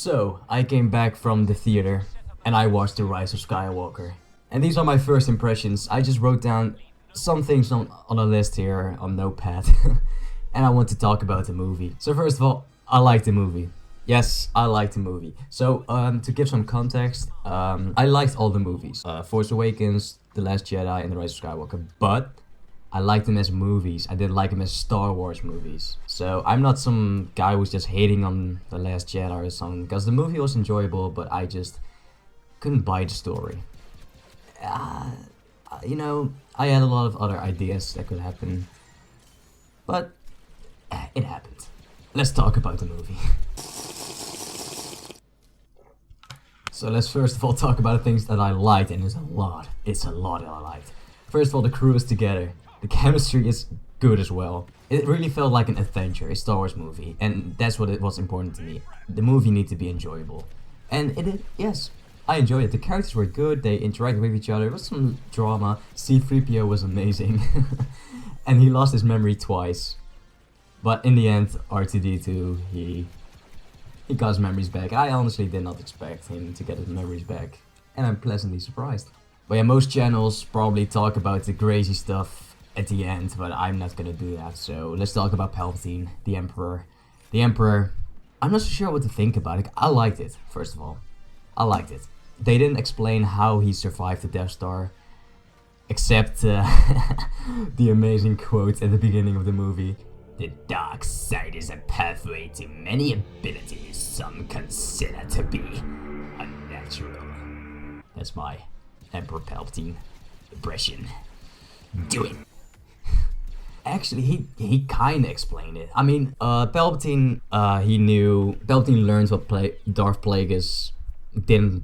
So, I came back from the theater and I watched The Rise of Skywalker. And these are my first impressions. I just wrote down some things on a list here on Notepad. And I want to talk about the movie. So first of all, I like the movie. Yes, I like the movie. So, to give some context, I liked all the movies. Force Awakens, The Last Jedi, and The Rise of Skywalker. But I liked them as movies. I didn't like them as Star Wars movies. So I'm not some guy who's just hating on The Last Jedi or something. Because the movie was enjoyable, but I just couldn't buy the story. I had a lot of other ideas that could happen. But it happened. Let's talk about the movie. So let's first of all talk about the things that I liked, and there's a lot. It's a lot that I liked. First of all, the crew is together. The chemistry is good as well. It really felt like an adventure, a Star Wars movie, and that's what it was important to me. The movie needed to be enjoyable. And it did, yes. I enjoyed it. The characters were good, they interacted with each other, there was some drama. C-3PO was amazing. And he lost his memory twice. But in the end, R2-D2, he got his memories back. I honestly did not expect him to get his memories back. And I'm pleasantly surprised. But yeah, most channels probably talk about the crazy stuff at the end, but I'm not gonna do that. So let's talk about Palpatine, the Emperor. The Emperor, I'm not so sure what to think about it. I liked it, first of all. I liked it. They didn't explain how he survived the Death Star, except the amazing quote at the beginning of the movie. The dark side is a pathway to many abilities some consider to be unnatural. That's my Emperor Palpatine impression. Do it. Actually, he kinda explained it. I mean, Palpatine learned what Darth Plagueis didn't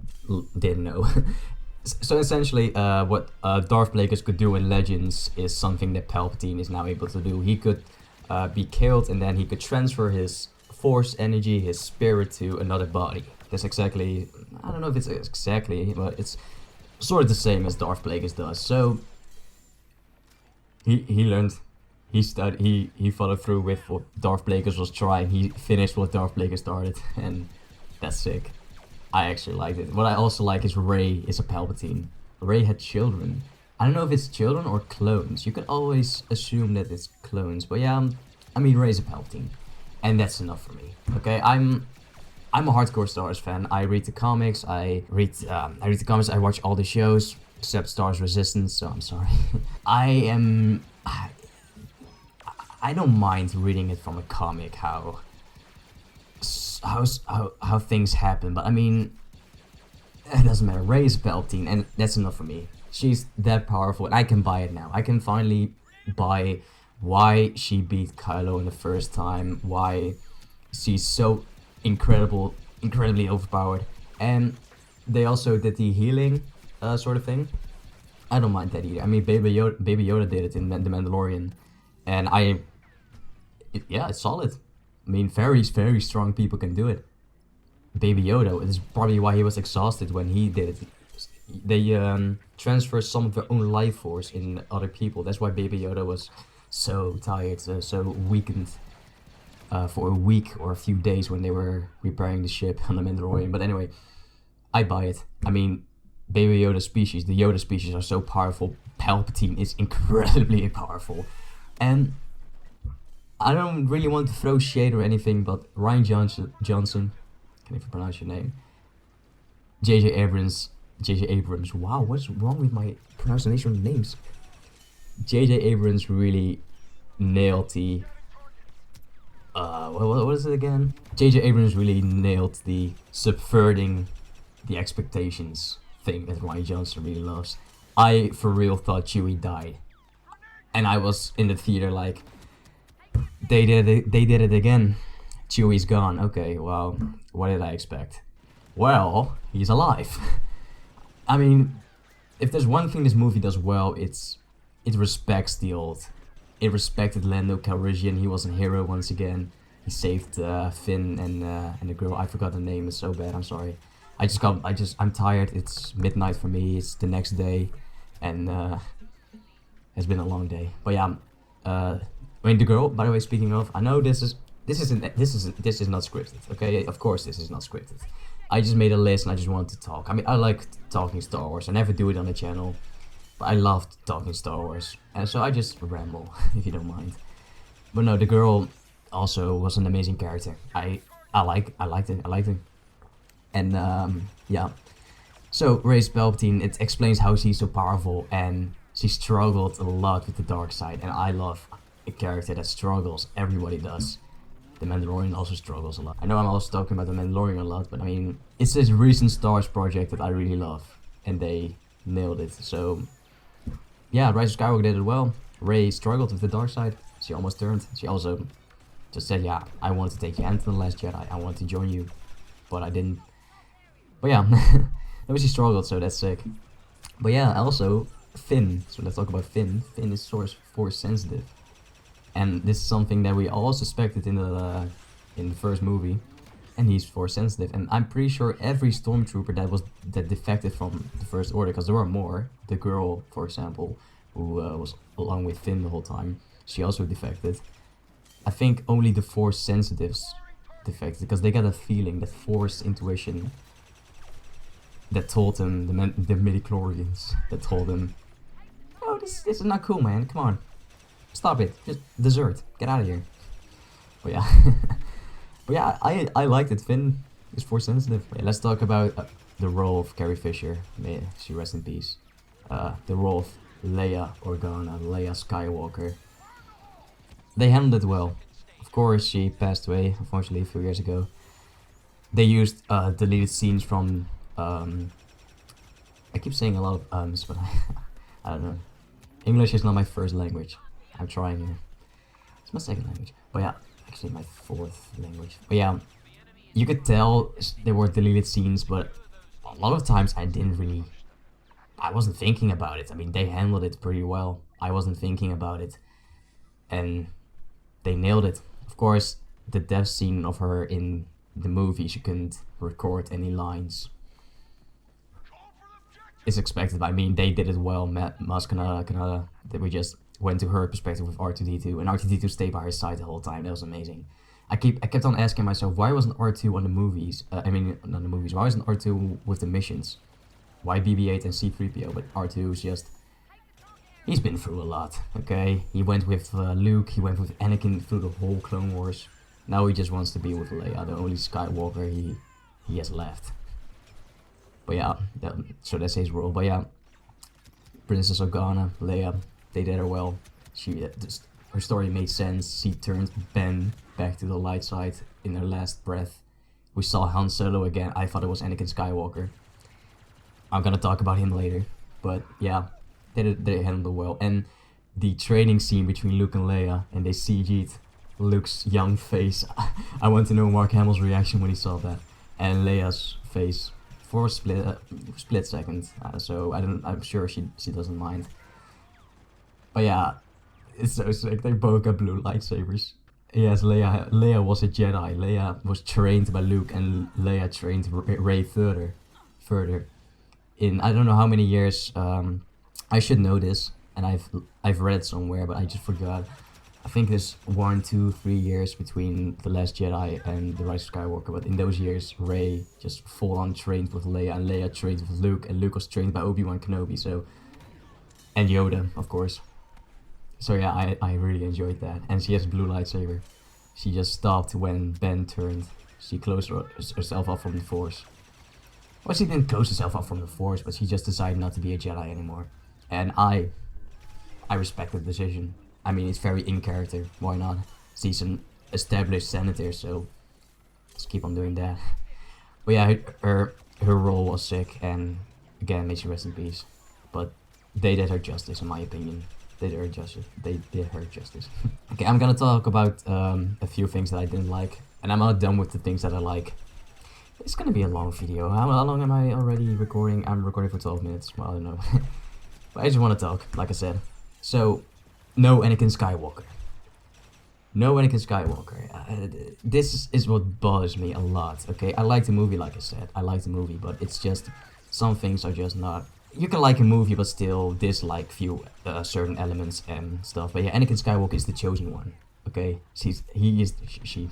know. So essentially, what Darth Plagueis could do in Legends is something that Palpatine is now able to do. He could be killed, and then he could transfer his force energy, his spirit, to another body. That's exactly, I don't know if it's exactly, but it's sort of the same as Darth Plagueis does. So he learned, he studied, he followed through with what Darth Plagueis was trying. He finished what Darth Plagueis started, and that's sick. I actually liked it. What I also like is Rey is a Palpatine. Rey had children. I don't know if it's children or clones. You can always assume that it's clones, but yeah, I mean Rey's a Palpatine, and that's enough for me. Okay, I'm a hardcore Star Wars fan. I read the comics. I read the comics. I watch all the shows except Star Wars Resistance. So I'm sorry. I don't mind reading it from a comic how things happen, but I mean, it doesn't matter. Rey is a Palpatine, and that's enough for me. She's that powerful, and I can buy it now. I can finally buy why she beat Kylo in the first time, why she's so incredibly overpowered. And they also did the healing sort of thing. I don't mind that either. I mean, Baby Yoda did it in The Mandalorian, and it's solid. I mean, very strong people can do it. Baby Yoda is probably why he was exhausted when he did it. They transfer some of their own life force in other people. That's why Baby Yoda was so tired, so weakened for a week or a few days when they were repairing the ship on the Mandalorian. But anyway, I buy it. I mean, Baby Yoda species, the Yoda species are so powerful. Palpatine is incredibly powerful. And I don't really want to throw shade or anything, but Rian Johnson, can't even pronounce your name. J.J. Abrams, wow, what's wrong with my pronunciation of names? J.J. Abrams really nailed the, what is it again? J.J. Abrams really nailed the subverting the expectations thing that Rian Johnson really loves. I, for real, thought Chewie died. And I was in the theater like, they did it again. Chewie's gone. Okay, well, what did I expect? Well, he's alive. I mean, if there's one thing this movie does well, it respects the old. It respected Lando Calrissian. He was a hero once again. He saved Finn and the girl. I forgot the name. It's so bad. I'm sorry. I'm tired. It's midnight for me. It's the next day, and it's been a long day. But yeah, I mean, the girl, by the way, speaking of, I know this is this is not scripted, okay? Of course this is not scripted. I just made a list and I just wanted to talk. I mean, I like talking Star Wars. I never do it on the channel, but I love talking Star Wars, and so I just ramble, if you don't mind. But no, the girl also was an amazing character. I liked it. And yeah. So Rey's Palpatine, it explains how she's so powerful, and she struggled a lot with the dark side, and I love a character that struggles. Everybody does. The Mandalorian also struggles a lot. I know I'm also talking about the Mandalorian a lot, but I mean, it's this recent Star Wars project that I really love, and they nailed it. So yeah, Rise of Skywalker did it well. Rey struggled with the dark side. She almost turned. She also just said, yeah, I want to take your hand to the Last Jedi. I want to join you, but I didn't. But yeah, maybe she struggled, so that's sick. But yeah, also Finn. So let's talk about Finn. Finn is force sensitive, and this is something that we all suspected in the first movie. And he's force sensitive, and I'm pretty sure every stormtrooper that defected from the First Order, because there were more. The girl, for example, who was along with Finn the whole time, she also defected. I think only the force sensitives defected because they got a feeling, that force intuition, that told them, the midichlorians, that told them, oh, this is not cool, man. Come on, stop it. Just desert. Get out of here. But yeah. But yeah, I liked it. Finn is force sensitive. Yeah, let's talk about the role of Carrie Fisher. May she rest in peace. The role of Leia Organa, Leia Skywalker. They handled it well. Of course, she passed away, unfortunately, a few years ago. They used deleted scenes from... I keep saying a lot of ums, but I don't know. English is not my first language. I'm trying here. It's my second language. But yeah. Actually my fourth language. But yeah, you could tell there were deleted scenes, but a lot of times I wasn't thinking about it. I mean, they handled it pretty well. I wasn't thinking about it, and they nailed it. Of course, the death scene of her in the movie, she couldn't record any lines. It's expected. I mean, they did it well. Musk Kanata, that we just went to her perspective with R2-D2, and R2-D2 stayed by her side the whole time. That was amazing. I kept on asking myself, why wasn't R2 on the movies? I mean, not the movies. Why wasn't R2 with the missions? Why BB-8 and C-3PO? But R2 is just... He's been through a lot, okay? He went with Luke, he went with Anakin through the whole Clone Wars. Now he just wants to be with Leia, the only Skywalker he has left. But yeah, so that's his role. But yeah, Princess Organa, Leia, they did her well. Her story made sense. She turned Ben back to the light side in her last breath. We saw Han Solo again. I thought it was Anakin Skywalker. I'm gonna talk about him later. But yeah, they handled it well. And the training scene between Luke and Leia, and they CG'd Luke's young face. I want to know Mark Hamill's reaction when he saw that. And Leia's face for a split second. So I'm sure she doesn't mind. But yeah, it's so sick. They both got blue lightsabers. Yes, Leia was a Jedi. Leia was trained by Luke, and Leia trained Rey further. In I don't know how many years. I should know this, and I've read it somewhere, but I just forgot. I think there's 1, 2, 3 years between The Last Jedi and The Rise of Skywalker. But in those years, Rey just full on trained with Leia, and Leia trained with Luke, and Luke was trained by Obi-Wan Kenobi. So, and Yoda, of course. So yeah, I really enjoyed that. And she has a blue lightsaber. She just stopped when Ben turned. She closed herself off from the Force. Well, she didn't close herself off from the Force, but she just decided not to be a Jedi anymore. And I respect the decision. I mean, it's very in character. Why not? She's an established senator, so let's keep on doing that. But yeah, her role was sick, and again, may she rest in peace. But they did her justice, in my opinion. They did her justice. Okay, I'm gonna talk about a few things that I didn't like, and I'm not done with the things that I like. It's gonna be a long video. How long am I already recording? I'm recording for 12 minutes. Well, I don't know. But I just want to talk, like I said. So, no Anakin Skywalker. No Anakin Skywalker. This is what bothers me a lot, okay? I like the movie, like I said. I like the movie, but it's just... Some things are just not... You can like a movie, but still dislike few certain elements and stuff. But yeah, Anakin Skywalker is the chosen one, Okay, he is she.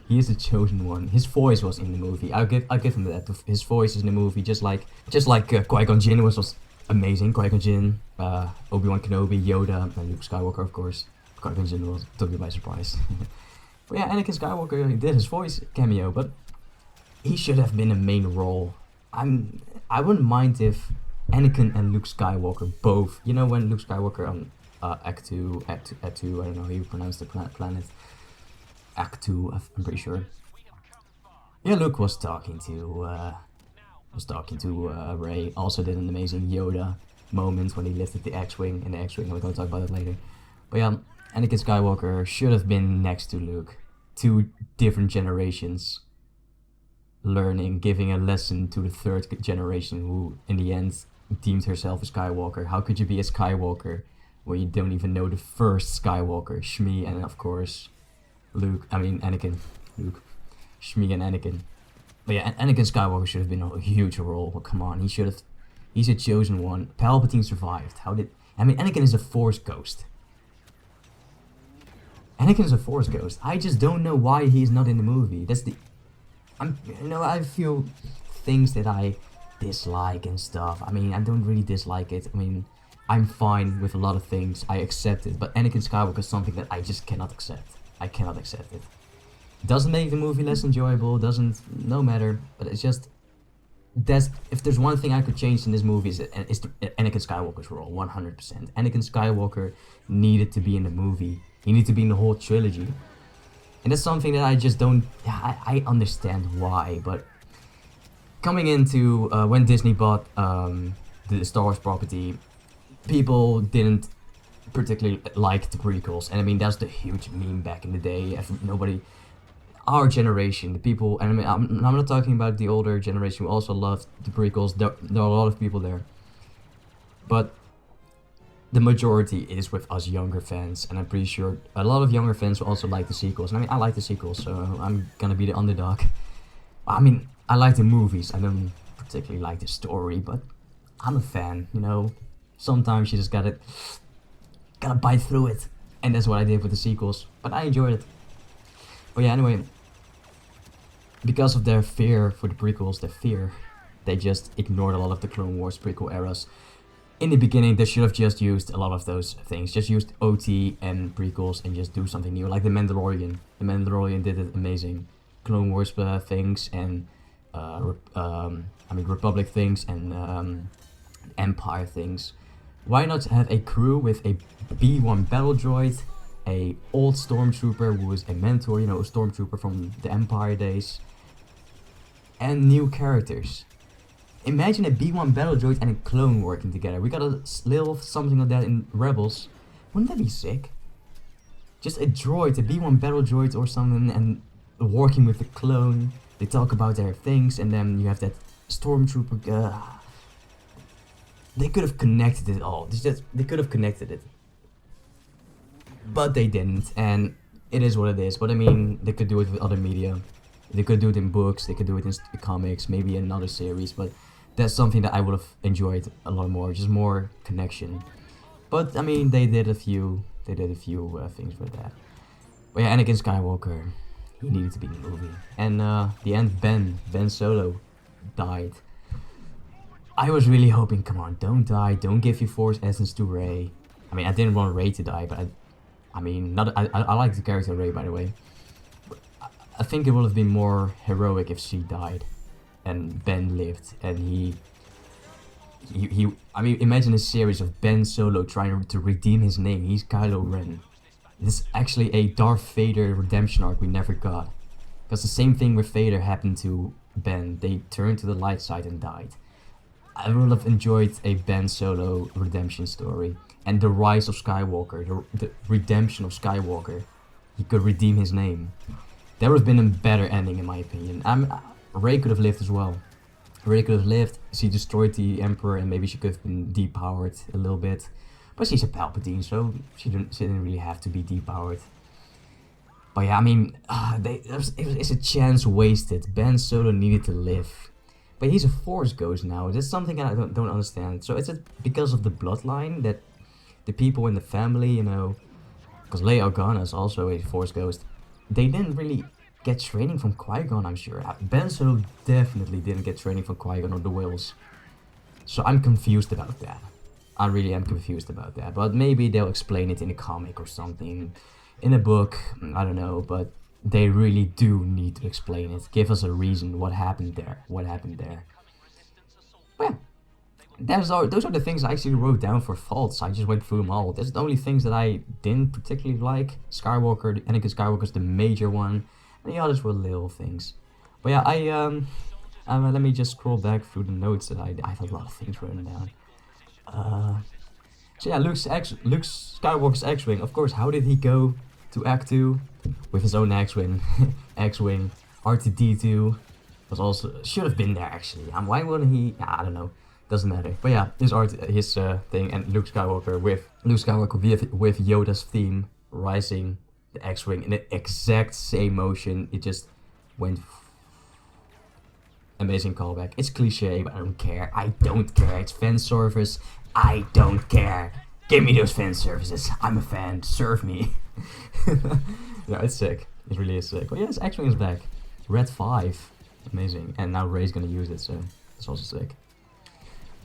He is the chosen one. His voice was in the movie. I'll give him that. His voice is in the movie, just like Qui-Gon Jinn was amazing. Qui-Gon Jinn, Obi-Wan Kenobi, Yoda, and Luke Skywalker, of course. Qui-Gon Jinn was took me by surprise. But yeah, Anakin Skywalker did his voice cameo, but he should have been a main role. I wouldn't mind if Anakin and Luke Skywalker both. You know when Luke Skywalker on Act 2, I don't know how you pronounce the planet. Act 2, I'm pretty sure. Yeah, Luke was talking to Rey. Also did an amazing Yoda moment when he lifted the X-wing in the X-wing. We're gonna talk about that later. But yeah, Anakin Skywalker should have been next to Luke. 2 different generations learning, giving a lesson to the 3rd generation who in the end deemed herself a Skywalker. How could you be a Skywalker when you don't even know the first Skywalker, Shmi, and of course Anakin, Luke, Shmi and Anakin. But yeah, Anakin Skywalker should have been a huge role. Well, come on, he's a chosen one. Palpatine survived. Anakin is a Force ghost. Anakin is a Force ghost. I just don't know why he's not in the movie. I feel things that I dislike and stuff. I don't really dislike it. I'm fine with a lot of things. I accept it. But Anakin Skywalker is something that I just cannot accept. I cannot accept it. Doesn't make the movie less enjoyable, no matter, but it's just, if there's one thing I could change in this movie is Anakin Skywalker's role, 100%. Anakin Skywalker needed to be in the movie. He needed to be in the whole trilogy. And that's something that I just don't, I understand why, but coming into, when Disney bought the Star Wars property, people didn't particularly like the prequels, and that's the huge meme back in the day. Our generation, the people, and I'm not talking about the older generation who also loved the prequels. There are a lot of people there, but the majority is with us younger fans, and I'm pretty sure a lot of younger fans will also like the sequels. I like the sequels, so I'm gonna be the underdog. I like the movies. I don't particularly like the story, but I'm a fan. Sometimes you just gotta bite through it, and that's what I did with the sequels, but I enjoyed it. But yeah, anyway, because of their fear for the prequels, they just ignored a lot of the Clone Wars prequel eras. In the beginning, they should have just used a lot of those things, just used OT and prequels and just do something new, like The Mandalorian. The Mandalorian did it amazing. Clone Wars things and Republic things and Empire things. Why not have a crew with a B-1 battle droid, a old stormtrooper who was a mentor, a stormtrooper from the Empire days, and new characters? Imagine a B-1 battle droid and a clone working together. We got a little something like that in Rebels. Wouldn't that be sick? Just a droid, a B-1 battle droid or something, and working with the clone. They talk about their things, and then you have that stormtrooper. They could have connected it all. They could have connected it. But they didn't, and it is what it is. But they could do it with other media. They could do it in books, they could do it in comics, maybe another series, but that's something that I would have enjoyed a lot more, just more connection. But they did a few things for that. But yeah, Anakin Skywalker, he needed to be in the movie. And the end, Ben Solo died. I was really hoping, come on, don't die, don't give your Force essence to Rey. I didn't want Rey to die, but I like the character Rey, by the way. But I think it would have been more heroic if she died and Ben lived, and he imagine a series of Ben Solo trying to redeem his name. He's Kylo Ren. This is actually a Darth Vader redemption arc we never got. Because the same thing with Vader happened to Ben. They turned to the light side and died. I would have enjoyed a Ben Solo redemption story. And the rise of Skywalker, the redemption of Skywalker. He could redeem his name. That would have been a better ending in my opinion. Rey could have lived as well. Rey could have lived, she destroyed the Emperor, and maybe she could have been depowered a little bit. But she's a Palpatine, so she didn't really have to be depowered. But yeah, it's a chance wasted. Ben Solo needed to live. But he's a Force ghost now. That's something I don't understand. So is it because of the bloodline that the people in the family, because Leia Organa is also a Force ghost. They didn't really get training from Qui-Gon, I'm sure. Ben Solo definitely didn't get training from Qui-Gon or the Wills. So I'm confused about that. I really am confused about that. But maybe they'll explain it in a comic or something. In a book, I don't know. But they really do need to explain it. Give us a reason. What happened there? What happened there? Well, those are the things I actually wrote down for faults. I just went through them all. That's the only things that I didn't particularly like. Skywalker, Anakin Skywalker is the major one. And the others were little things. But yeah, let me just scroll back through the notes that I have a lot of things written down. So yeah, Luke Skywalker's X-Wing. Of course, how did he go to Act 2? With his own X-Wing. X-Wing. R2-D2 was also, should have been there actually. Why wouldn't he? I don't know. Doesn't matter. But yeah, his thing, and Luke Skywalker with Yoda's theme rising the X-Wing in the exact same motion. It just went. Amazing callback. It's cliche, but I don't care. I don't care. It's fan service. I don't care. Give me those fan services. I'm a fan. Serve me. No, it's sick. It really is sick. But yes, X-Wing is back. Red 5. Amazing. And now Rey's gonna use it, so it's also sick.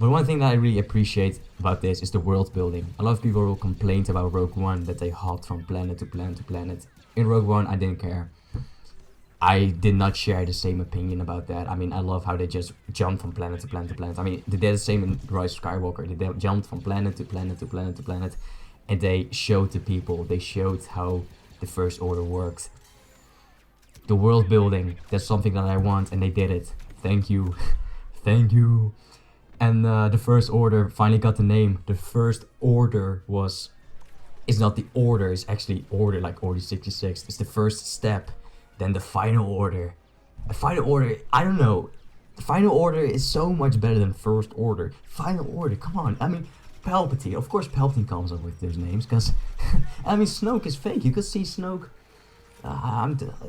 But one thing that I really appreciate about this is the world building. A lot of people complained about Rogue One that they hopped from planet to planet to planet. In Rogue One, I didn't care. I did not share the same opinion about that. I mean, I love how they just jumped from planet to planet to planet. I mean, they did the same in Rise of Skywalker. They jumped from planet to planet to planet to planet. And they showed the people, they showed how the First Order worked. The world building, that's something that I want, and they did it. Thank you. Thank you. And the First Order finally got the name. The First Order is not the Order, it's actually Order, like Order 66. It's the first step. Then the Final Order. The Final Order, I don't know. The Final Order is so much better than First Order. Final Order, come on. I mean, Palpatine. Of course Palpatine comes up with those names, because, I mean, Snoke is fake. You could see Snoke,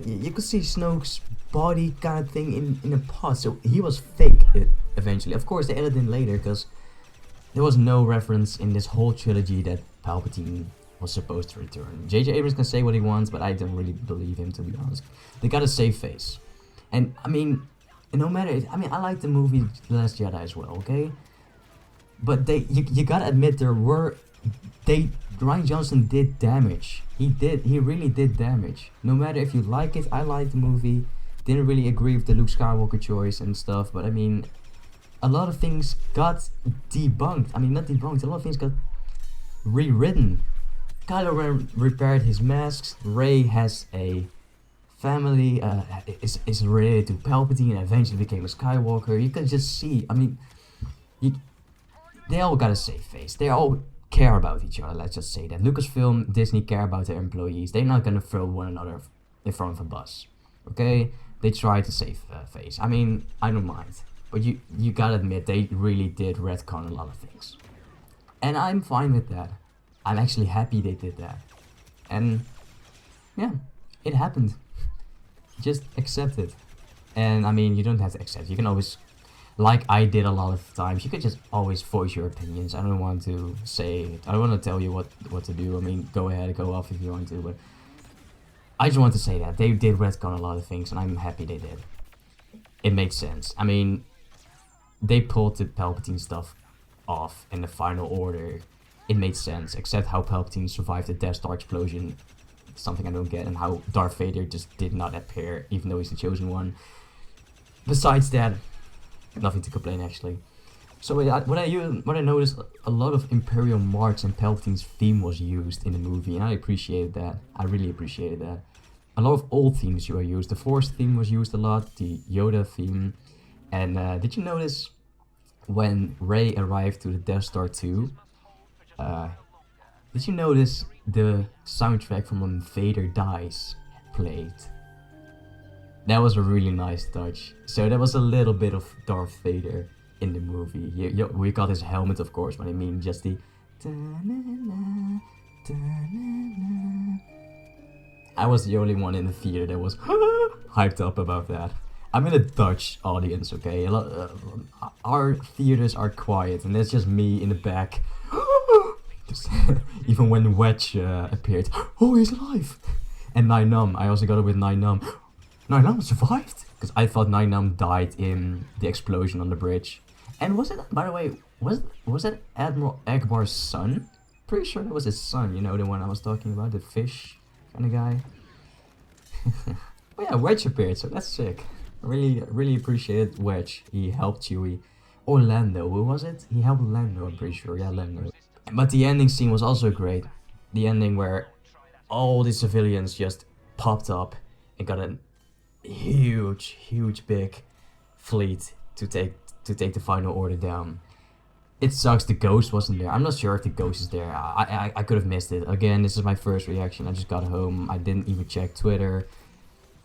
you could see Snoke's body kind of thing in a pod. So he was fake eventually. Of course, they added in later, because there was no reference in this whole trilogy that Palpatine was supposed to return. J.J. Abrams can say what he wants, but I don't really believe him, to be honest. They got a save face. And, I mean, no matter, I mean, I like the movie The Last Jedi as well, okay? But you gotta admit, Ryan Johnson did damage. He really did damage. No matter if you like it, I like the movie. Didn't really agree with the Luke Skywalker choice and stuff, but I mean, a lot of things got debunked. I mean, not debunked, a lot of things got rewritten. Kylo Ren repaired his masks. Rey has a family, is related to Palpatine and eventually became a Skywalker. You can just see, I mean, they all got a safe face. They all care about each other, let's just say that. Lucasfilm, Disney care about their employees. They're not gonna throw one another in front of a bus, okay? They try to save face. I mean, I don't mind. But you gotta admit, they really did retcon a lot of things. And I'm fine with that. I'm actually happy they did that. And yeah, it happened. Just accept it. And I mean, you don't have to accept it. You can always, like I did a lot of times, you could just always voice your opinions. I don't want to say, I don't want to tell you what to do. I mean, go ahead, go off if you want to. But I just want to say that they did retcon a lot of things, and I'm happy they did. It makes sense. I mean, they pulled the Palpatine stuff off in the Final Order. It made sense, except how Palpatine survived the Death Star explosion. Something I don't get, and how Darth Vader just did not appear, even though he's the chosen one. Besides that, nothing to complain actually. So what I noticed, a lot of Imperial March and Palpatine's theme was used in the movie, and I appreciated that. I really appreciated that. A lot of old themes were used. The Force theme was used a lot, the Yoda theme, and did you notice when Rey arrived to the Death Star 2? Did you notice the soundtrack from When Vader Dies played? That was a really nice touch. So there was a little bit of Darth Vader in the movie. We got his helmet, of course, but I mean just the... I was the only one in the theater that was hyped up about that. I'm in a Dutch audience, okay? Our theaters are quiet, and there's just me in the back. Just even when Wedge appeared, oh, he's alive! And Nine Num, I also got it with Nine Num. Nine Num survived? Because I thought Nine Num died in the explosion on the bridge. And was it, by the way, was it Admiral Akbar's son? Pretty sure that was his son, you know, the one I was talking about, the fish kind of guy. Oh yeah, Wedge appeared, so that's sick. I really appreciated Wedge. He helped Chewie. Or Lando, who was it? He helped Lando, I'm pretty sure, yeah, Lando. But the ending scene was also great. The ending where all the civilians just popped up and got a huge big fleet to take the final order down. It sucks the Ghost wasn't there. I'm not sure if the Ghost is there. I could have missed it. Again, this is my first reaction. I just got home. I didn't even check Twitter.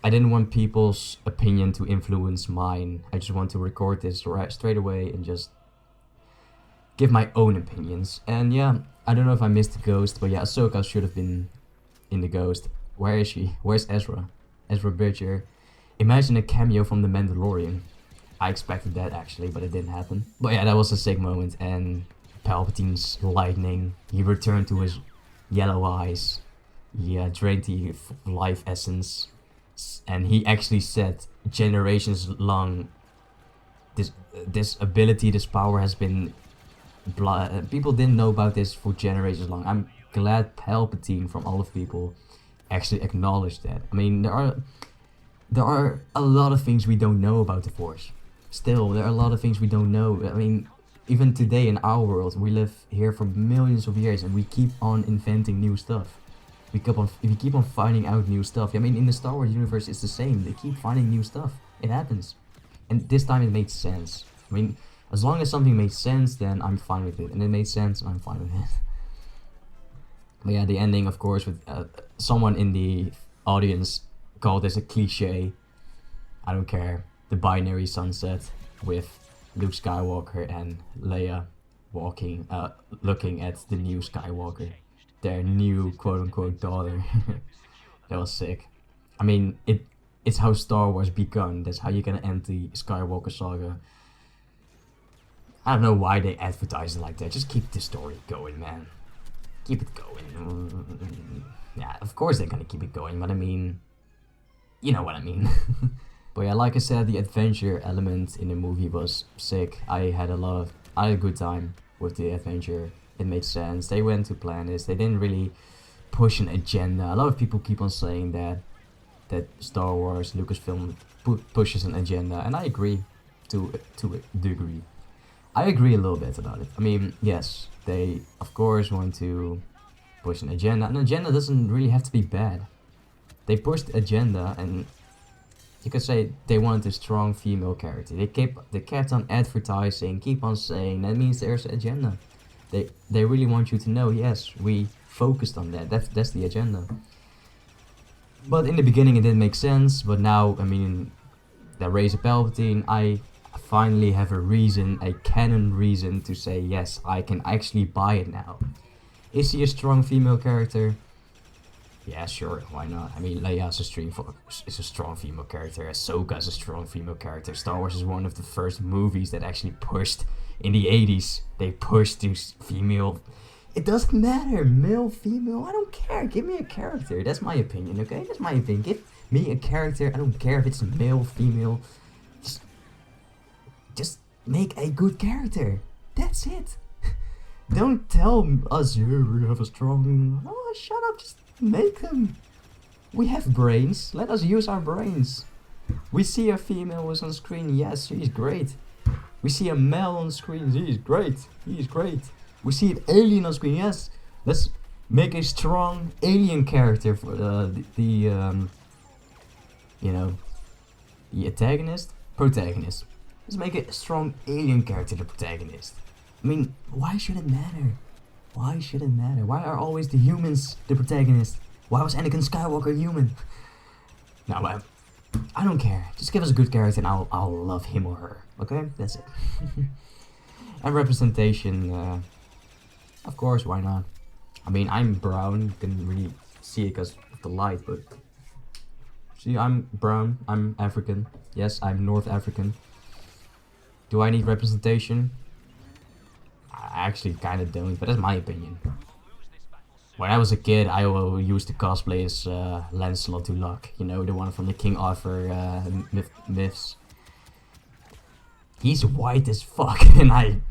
I didn't want people's opinion to influence mine. I just want to record this right straight away and just give my own opinions. And yeah, I don't know if I missed the Ghost, but yeah, Ahsoka should have been in the Ghost. Where is she? Where's Ezra? Ezra Bridger. Imagine a cameo from The Mandalorian. I expected that actually, but it didn't happen. But yeah, that was a sick moment. And Palpatine's lightning. He returned to his yellow eyes. He drained the life essence. And he actually said generations long, this ability, this power has been people didn't know about this for generations long. I'm glad Palpatine, from all of people, actually acknowledged that. I mean, there are a lot of things we don't know about the Force. Still, there are a lot of things we don't know. I mean, even today in our world, we live here for millions of years and we keep on inventing new stuff. We keep on finding out new stuff. I mean, in the Star Wars universe, it's the same. They keep finding new stuff. It happens. And this time it made sense. I mean, as long as something made sense, then I'm fine with it. And it made sense, I'm fine with it. But yeah, the ending, of course, with someone in the audience called this a cliche. I don't care. The binary sunset with Luke Skywalker and Leia walking, looking at the new Skywalker. Their new quote-unquote daughter. That was sick. I mean, it's how Star Wars begun. That's how you're gonna end the Skywalker saga. I don't know why they advertise it like that. Just keep the story going, man. Keep it going. Yeah, of course they're gonna keep it going, but I mean, you know what I mean. But yeah, like I said, the adventure element in the movie was sick. I had a good time with the adventure. It made sense. They went to planets. They didn't really push an agenda. A lot of people keep on saying that Star Wars, Lucasfilm pushes an agenda, and I agree to a degree. I agree a little bit about it. I mean, yes, they of course want to push an agenda. An agenda doesn't really have to be bad. They pushed the agenda, and you could say they wanted a strong female character. They kept on advertising, keep on saying that means there's an agenda. They really want you to know, yes, we focused on that. That's the agenda. But in the beginning it didn't make sense, but now, I mean, the Rise of Palpatine, I finally have a canon reason to say, yes, I can actually buy it now. Is he a strong female character? Yeah, sure, why not? I mean, Leia is a strong female character. Ahsoka is a strong female character. Star Wars is one of the first movies that actually pushed, in the 80s, they pushed this female. It doesn't matter, male, female, I don't care. Give me a character. That's my opinion, okay? That's my opinion. Give me a character. I don't care if it's male, female. Just make a good character. That's it. Don't tell us, yeah, we have a strong... Oh, shut up, just make them. We have brains. Let us use our brains. We see a female who's on screen. Yes, she's great. We see a male on screen. He's great. He's great. We see an alien on screen. Yes. Let's make a strong alien character for the antagonist, protagonist. Let's make a strong alien character the protagonist. I mean, why should it matter? Why should it matter? Why are always the humans the protagonist? Why was Anakin Skywalker human? No, but I don't care. Just give us a good character and I'll love him or her. Okay? That's it. And representation, of course, why not? I mean, I'm brown. You can really see it because of the light, but... See, I'm brown. I'm African. Yes, I'm North African. Do I need representation? I actually kind of don't, but that's my opinion. when I was a kid, I used to cosplay as Lancelot du Lac, you know, the one from the King Arthur myths. He's white as fuck, and I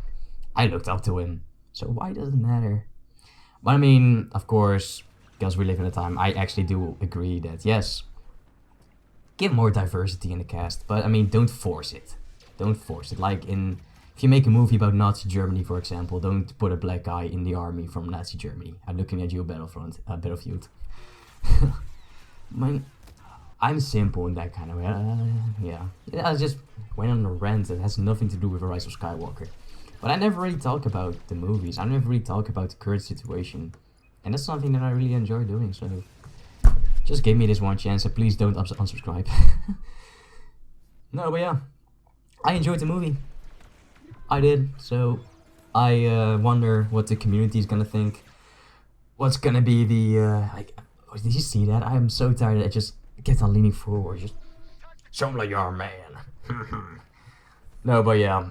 looked up to him. So why does it matter? But I mean, of course, because we live in a time, I actually do agree that yes, give more diversity in the cast, but I mean, don't force it. Don't force it. Like if you make a movie about Nazi Germany, for example, don't put a black guy in the army from Nazi Germany. I'm looking at you, Battlefield. I'm simple in that kind of way. Yeah, I just went on a rant that has nothing to do with the Rise of Skywalker. But I never really talk about the movies. I never really talk about the current situation. And that's something that I really enjoy doing, so just give me this one chance and please don't unsubscribe. No, but yeah, I enjoyed the movie. I did, so I wonder what the community is gonna think. What's gonna be the, oh, did you see that? I am so tired that I just get on leaning forward, just, sound like you're a man. No, but yeah,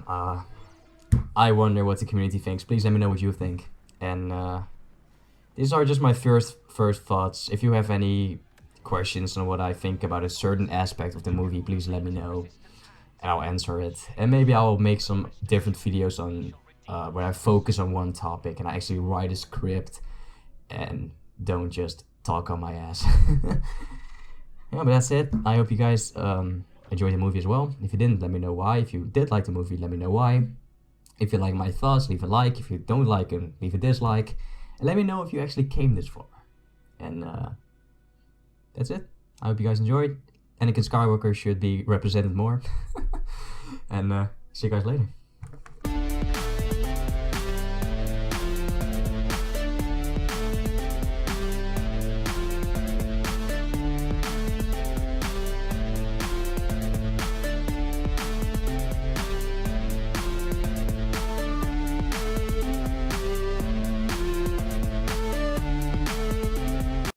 I wonder what the community thinks. Please let me know what you think. And these are just my first thoughts. If you have any questions on what I think about a certain aspect of the movie, please let me know, and I'll answer it. And maybe I'll make some different videos on where I focus on one topic and I actually write a script and don't just talk on my ass. Yeah, but that's it. I hope you guys enjoyed the movie as well. If you didn't, let me know why. If you did like the movie, let me know why. If you like my thoughts, leave a like. If you don't like them, leave a dislike. And let me know if you actually came this far. And that's it. I hope you guys enjoyed. Anakin Skywalker should be represented more. And see you guys later.